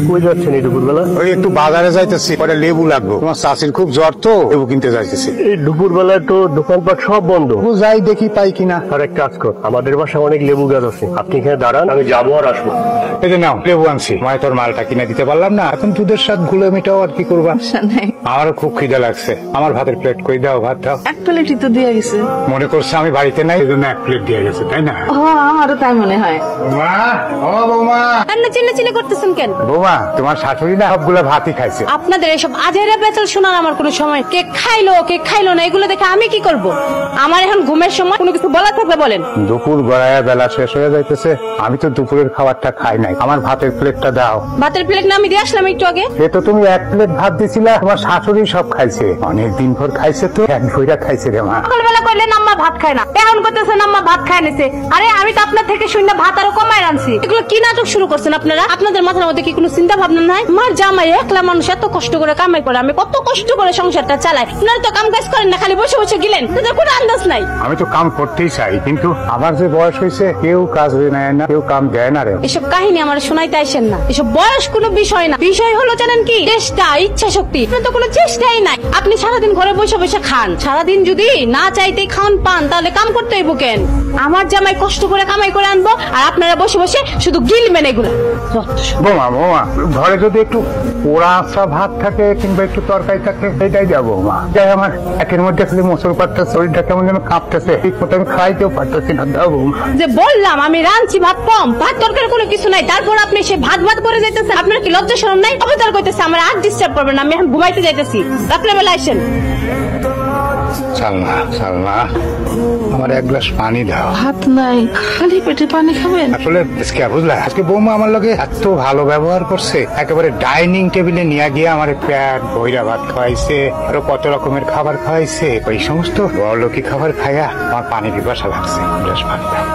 কই যাচ্ছেন এই দুপুরবেলা? ওই একটু বাজারে যাইতেছি, পরে লেবু লাগবে। তোমার চাষির খুব জ্বর তো, লেবু কিনতে যাইতেছি। এই দুপুরবেলায় তো দোকানপাট সব বন্ধ। যাই দেখি পাই কিনা। আর এক কাজ কর, আমাদের বাসায় অনেক লেবু গাছ আছে, আপনি এখানে দাঁড়ান, আমি যাবো আর আসবো। এই যে নাও লেবু আনছি। মায় তোর মালটা কিনে দিতে পারলাম না, এখন দুধের সাথে গুলে মিটাও আর কি করবা। আমারও খুব খিদে লাগছে, আমার ভাতের প্লেট কই দাও, ভাত দাও। এক প্লেটই তো দিয়ে গেছে। মনে করছে আমি বাড়িতে নাই, এই জন্য এক প্লেট দিয়ে গেছে, তাই না? আমারও তাই মনে হয়। বৌমা, ও বৌমা। চিল্লাচিল্লি করতেছেন কেন? বৌমা, তোমার শাশুড়ি না সবগুলো ভাতই খাইছে। আপনাদের এসব আজেরা পেঁচাল শোনার আমার কোনো সময়। কেক খাইলো না এগুলো দেখে আমি কি করব? আমার এখন ঘুমের সময়, কোনো কিছু বলা থাকলে বলেন। দুপুর গড়াইয়া বেলা শেষ হয়ে যাইতেছে, আমি তো দুপুরের খাবারটা খাই নাই। আমার ভাতের প্লেটটা দাও। ভাতের প্লেট না আমি দিয়ে আসলাম একটু আগে। সে তো তুমি এক প্লেট ভাত দিছিলা, তোমার শাশুড়ি সব খাইছে, অনেকদিন পর খাইছে তো, এক ভইরা খাইছে রে মা। সকালবেলা কইলেন আম্মা ভাত খায় না, এখন করতেছেন আম্মা ভাত খায় নিছে। আরে আমি তো আপনার থেকে শুনে ভাত আরো কমায় আনছি। এগুলো কি নাটক শুরু করছেন আপনারা? আপনাদের মাথার মধ্যে কি কোনো চিন্তা ভাবনা নাই? আমার জামাই একলা মানুষ, এত কষ্ট করে কামাই করে, আমি কত কষ্ট করে সংসারটা চালাই। আপনারা তো কাম কাজ করেন না, খালি বসে বসে গেলেন, তাদের কোনো আন্দাজ নাই। আমি তো কাম করতেই চাই, কিন্তু আমার যে বয়স হয়েছে, কেউ কাজ নেয় না, কেউ কাম দেয় না রে। এসব কাহিনী আমার শোনাইতে আসেন না, এসব বয়স কোনো বিষয় না। বিষয় হলো জানেন কি? চেষ্টা, ইচ্ছা শক্তি। আপনার তো কোনো চেষ্টাই নাই। আপনি সারাদিন ঘরে বসে বসে খান, সারাদিন যদি না চাইতে খান পান, তাহলে কাম করতে হইব কেন? আমার জামাই কষ্ট করে কামাই করে আনবো, আর আপনারা বসে বসে শুধু গিলবেন এগুলো। বোমা, ঘরে যদি একটু পোড়া আঁচা ভাত থাকে কিংবা একটু তরকারি থাকে, সেটাই দেবো মা। যাই, আমার একের মধ্যে খালি মোচড় পাড়তে, শরীরটা কেমন যেন কাঁপতেছে, ঠিক মতো আমি খাইতেও পারতেছি না। দাও বৌমা। যে বললাম আমি রাঁধছি, ভাত কম, ভাত তরকারি কোনো কিছু নাই, তারপর আপনি সে ভাত করে যাইতেছেন। আপনার কি লজ্জা শরম নাই? অবতার কইতেছে আমার আর ডিস্টার্ব করবেন না, আমি এখন ঘুমাইতে যাইতেছি, রাত্রেবেলা আসেন। সালমা, আমার এক গ্লাস পানি দাও। ভাত নাই, খালি পেটে পানি খাবেন? আসলে বুঝলা, আজকে বৌমা আমার লগে এত ভালো ব্যবহার করছে, একেবারে ডাইনিং টেবিলে নিয়ে গিয়ে আমার পেট ভৈরা ভাত খাওয়াইছে, আরো কত রকমের খাবার খাওয়াইছে। ওই সমস্ত বড়লোকি খাবার খাইয়া আমার পানি পিপাসা লাগছে, গ্লাস পানি দাও।